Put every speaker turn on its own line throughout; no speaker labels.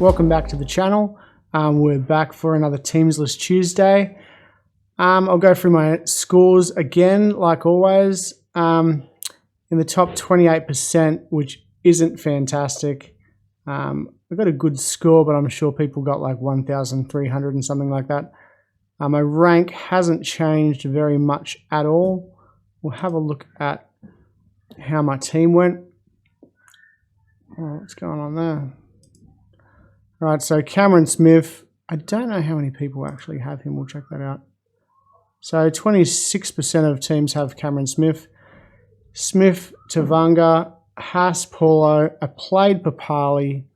welcome back to the channel. We're back for another Teams List Tuesday. I'll go through my scores again, like always. In the top 28%, which isn't fantastic. I got a good score, but I'm sure people got like 1,300 and something like that. My rank hasn't changed very much at all. We'll have a look at how my team went. Oh, what's going on there? All right, so Cameron Smith, I don't know how many people actually have him. We'll check that out. So 26% of teams have Cameron Smith. Smith, Tavanga, Haas, Paulo. I played Papali.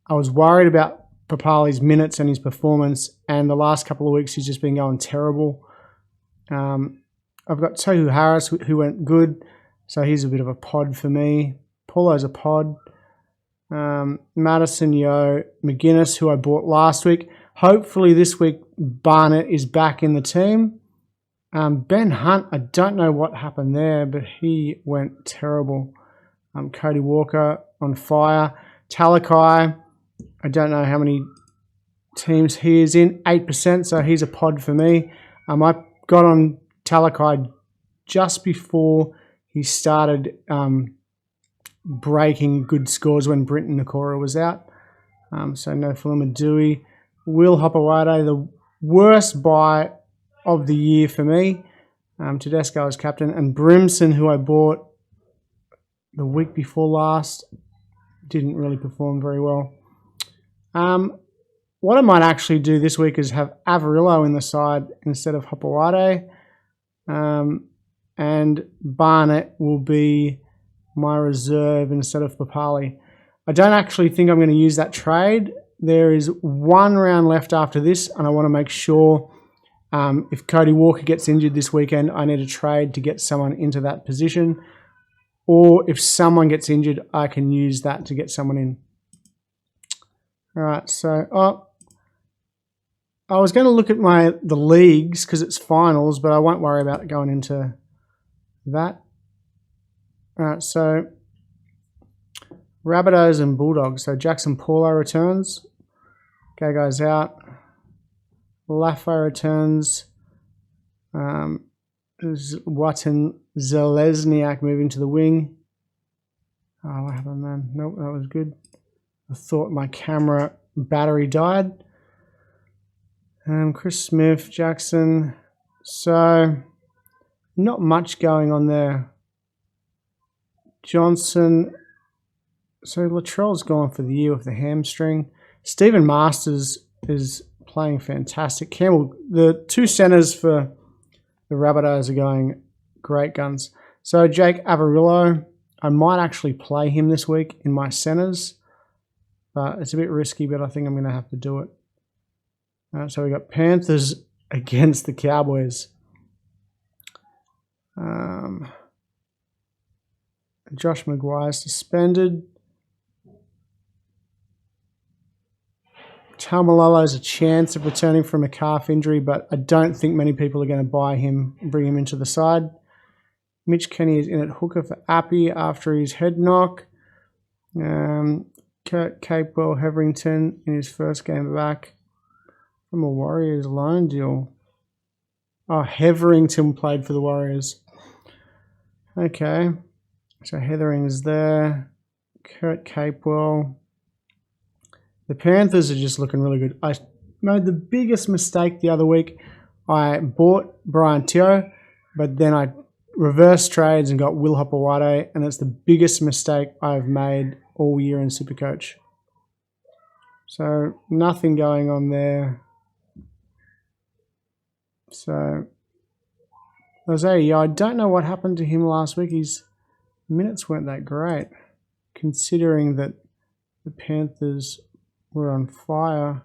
I was worried about Papali's minutes and his performance, and the last couple of weeks he's just been going terrible. I've got Tohu Harris, who went good, so he's a bit of a pod for me. Paulo's a pod. Madison, Yo, McGuinness, who I bought last week. Hopefully this week Barnett is back in the team. Ben Hunt, I don't know what happened there, but he went terrible. Cody Walker on fire. Talakai, I don't know how many teams he is in. 8%, so he's a pod for me. I got on Talakai just before he started breaking good scores when Brinton Nakora was out. So no Fulima Dewey. Will Hopewade, the worst buy of the year for me. Tedesco as captain. And Brimson, who I bought the week before last, didn't really perform very well. What I might actually do this week is have Avarillo in the side instead of Hopewade. And Barnett will be my reserve instead of Papali. I don't actually think I'm going to use that trade. There is one round left after this, and I want to make sure if Cody Walker gets injured this weekend, I need a trade to get someone into that position. Or if someone gets injured, I can use that to get someone in. All right, so I was going to look at the leagues because it's finals, but I won't worry about going into that. All right, so Rabbitohs and Bulldogs. So Jackson Paulo returns. Gago's out. Laffo returns. Watson Zelezniak moving to the wing. Oh, what happened then? Nope, that was good. I thought my camera battery died. Chris Smith, Jackson. So not much going on there. Johnson. So Latrell's gone for the year with the hamstring. Stephen Masters is playing fantastic. Campbell, the two centers for the Rabbitohs are going great guns. So Jake Avarillo, I might actually play him this week in my centers. But it's a bit risky, but I think I'm going to have to do it. So we got Panthers against the Cowboys. Josh Maguire suspended. Taumalolo's a chance of returning from a calf injury, but I don't think many people are going to buy him and bring him into the side. Mitch Kenny is in at hooker for Appy after his head knock. Kurt Capewell Heverington in his first game back from a Warriors loan deal. Oh, Heverington played for the Warriors. Okay. So Hethering's there. Kurt Capewell. The Panthers are just looking really good. I made the biggest mistake the other week. I bought Brian Teo, but then I reversed trades and got Will Hopewade, and it's the biggest mistake I've made all year in Supercoach. So nothing going on there. So Jose, I don't know what happened to him last week. His minutes weren't that great, considering that the Panthers were on fire.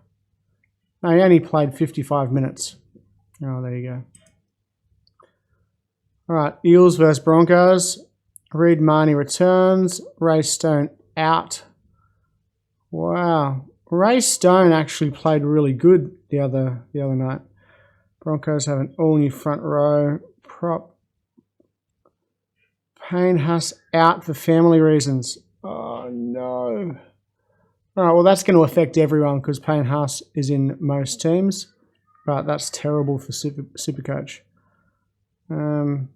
No, he only played 55 minutes. Oh, there you go. All right, Eels versus Broncos. Reed Marnie returns. Ray Stone out. Wow. Ray Stone actually played really good the other night. Broncos have an all-new front row prop. Payne Haas out for family reasons. Oh, no. All right, well, that's going to affect everyone because Payne Haas is in most teams. But that's terrible for Supercoach. Sean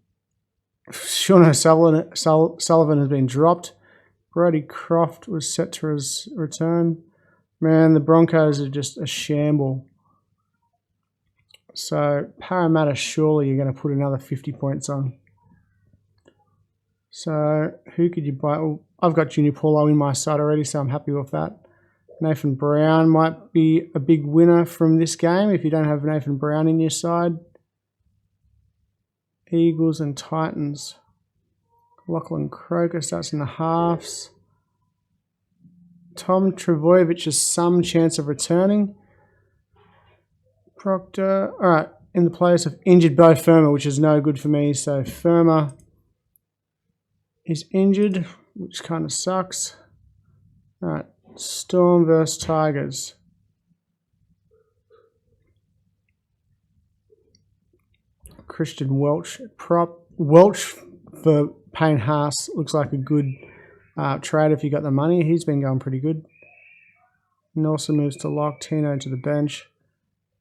O'Sullivan has been dropped. Brody Croft was set to return. Man, the Broncos are just a shamble. So, Parramatta, surely you're going to put another 50 points on. So, who could you buy? Well, I've got Junior Paulo in my side already, so I'm happy with that. Nathan Brown might be a big winner from this game if you don't have Nathan Brown in your side. Eagles and Titans. Lachlan Croker starts in the halves. Tom Trebojevic has some chance of returning. Proctor. All right, in the place of injured Bo Firma, which is no good for me. So Firma is injured, which kind of sucks. All right, Storm versus Tigers. Christian Welch. Welch for Payne Haas looks like a good trade if you got the money. He's been going pretty good. Nelson moves to lock. Tino to the bench.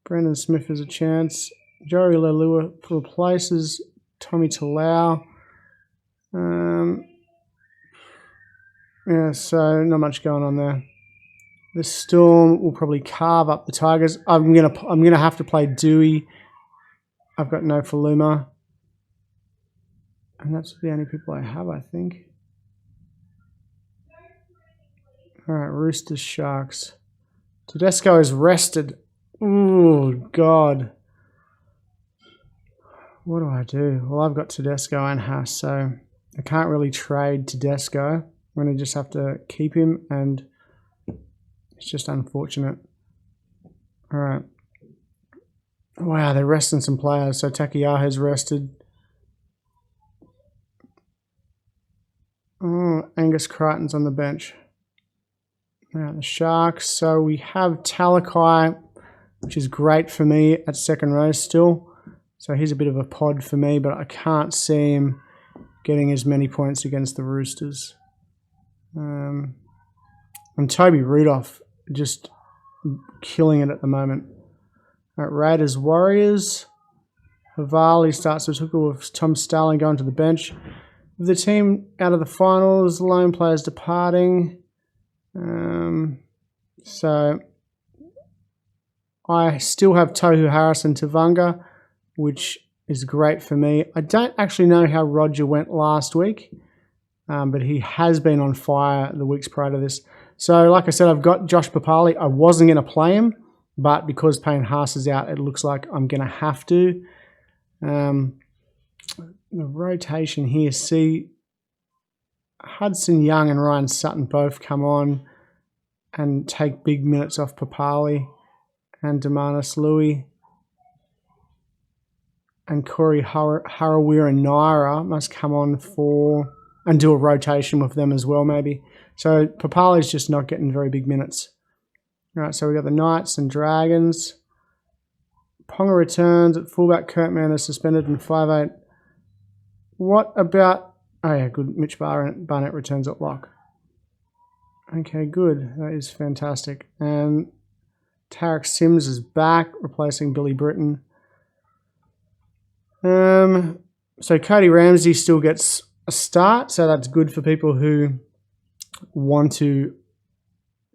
Brendan Smith has a chance. Joey Leilua replaces Tommy Talau. Yeah, so not much going on there. The Storm will probably carve up the Tigers. I'm gonna have to play Dewey. I've got no Faluma. And that's the only people I have, I think. Alright, Roosters, Sharks. Tedesco is rested. Oh, God. What do I do? Well, I've got Tedesco and Haas, so I can't really trade Tedesco. I'm going to just have to keep him, and it's just unfortunate. Alright. Wow, they're resting some players. So Takiyahu's rested. Oh, Angus Crichton's on the bench. Now the Sharks. So we have Talakai, which is great for me at second row still. So he's a bit of a pod for me, but I can't see him getting as many points against the Roosters. And Toby Rudolph just killing it at the moment. Right, Raiders, Warriors. Havali starts the hooker with Tom Starling going to the bench. With the team out of the finals, lone players departing. So I still have Tohu Harris and Tavanga, which is great for me. I don't actually know how Roger went last week, but he has been on fire the weeks prior to this. So like I said, I've got Josh Papali. I wasn't going to play him, but because Payne Haas is out, it looks like I'm going to have to. The rotation here, see Hudson Young and Ryan Sutton both come on and take big minutes off Papali, and Demanis Louis and Corey Harawira and Naira must come on for and do a rotation with them as well maybe. So Papali's just not getting very big minutes. All right, so we got the Knights and Dragons. Ponga returns at fullback. Kurtman is suspended in 5'8". What about... Oh, yeah, good. Mitch Barnett returns at lock. Okay, good. That is fantastic. And Tarek Sims is back, replacing Billy Britton. So Cody Ramsey still gets a start, so that's good for people who want to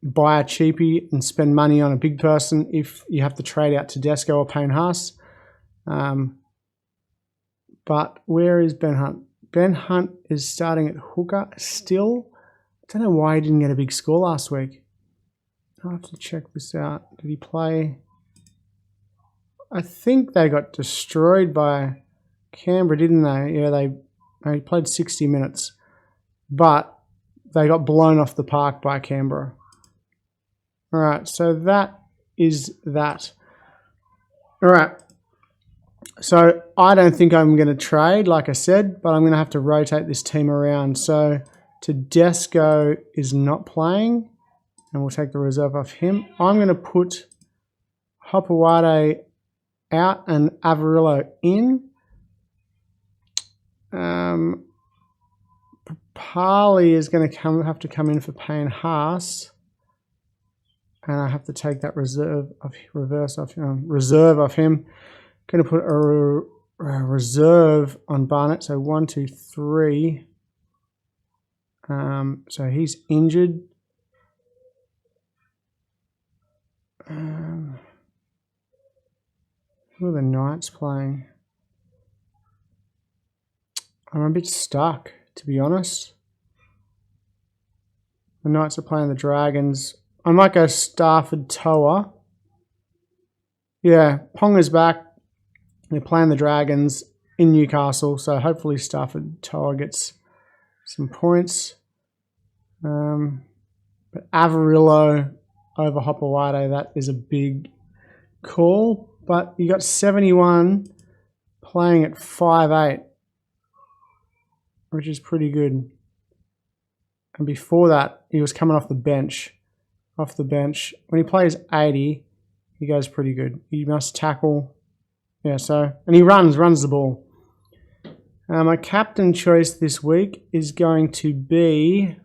buy a cheapie and spend money on a big person if you have to trade out Tedesco or Payne Haas. But where is Ben Hunt? Ben Hunt is starting at hooker still. I don't know why he didn't get a big score last week. I'll have to check this out. Did he play? I think they got destroyed by Canberra, didn't they? Yeah, they played 60 minutes. But they got blown off the park by Canberra. All right, so that is that. All right. So I don't think I'm going to trade, like I said, but I'm going to have to rotate this team around. So Tedesco is not playing, and we'll take the reserve off him. I'm going to put Hopewade out and Avarillo in. Papali is going to have to come in for Payne Haas. and I have to take that reserve off him. Going to put a reserve on Barnett. So 1, 2, 3. So he's injured. Who are the Knights playing? I'm a bit stuck, to be honest. The Knights are playing the Dragons. I might go Stafford Toa. Yeah, Ponga's back. They're playing the Dragons in Newcastle, so hopefully Stafford Toa gets some points. But Avarillo over Hopewade, that is a big call. But you got 71 playing at 5'8", which is pretty good. And before that, he was coming off the bench. When he plays 80, he goes pretty good. He must tackle. Yeah, so, and he runs the ball. My captain choice this week is going to be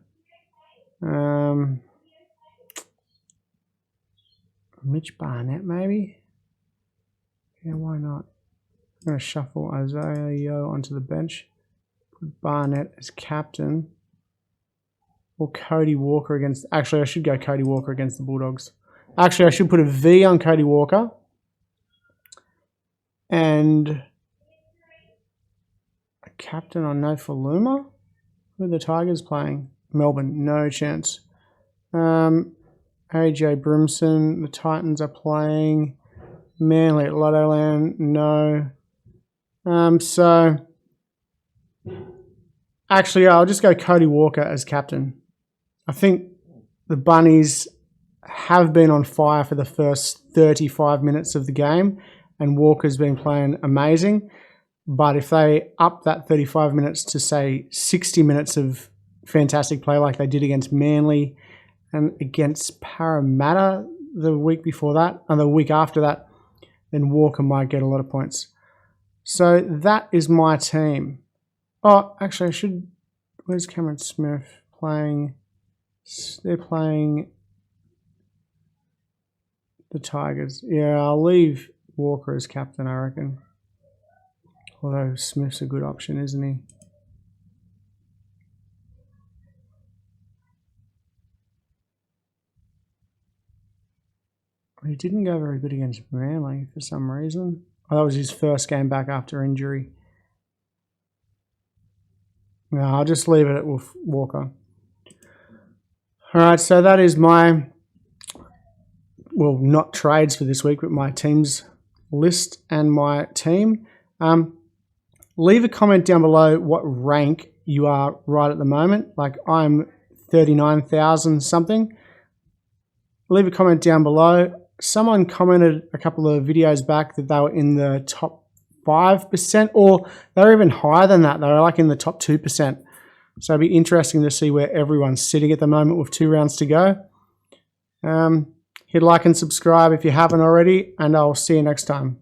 Mitch Barnett, maybe? Yeah, why not? I'm going to shuffle Isaiah Yeo onto the bench. Put Barnett as captain. Or Cody Walker against... Actually, I should go Cody Walker against the Bulldogs. Actually, I should put a V on Cody Walker. And a captain on Nofaluma. Who are the Tigers playing? Melbourne, no chance. AJ Brimson, the Titans are playing. Manly at Lottoland, no. So, actually, I'll just go Cody Walker as captain. I think the Bunnies have been on fire for the first 35 minutes of the game, and Walker's been playing amazing. But if they up that 35 minutes to, say, 60 minutes of fantastic play like they did against Manly and against Parramatta the week before that, and the week after that, then Walker might get a lot of points. So that is my team. Oh, actually, I should... Where's Cameron Smith playing? They're playing the Tigers. Yeah, I'll leave Walker as captain, I reckon. Although Smith's a good option, isn't he? He didn't go very good against Manly for some reason. Oh, that was his first game back after injury. No, I'll just leave it with Walker. Alright, so that is my, well, not trades for this week, but my team's list and my team. Leave a comment down below what rank you are right at the moment. Like I'm 39,000 something. Leave a comment down below. Someone commented a couple of videos back that they were in the top 5%, or they're even higher than that. They're like in the top 2%. So it'd be interesting to see where everyone's sitting at the moment with 2 rounds to go. Hit like and subscribe if you haven't already, and I'll see you next time.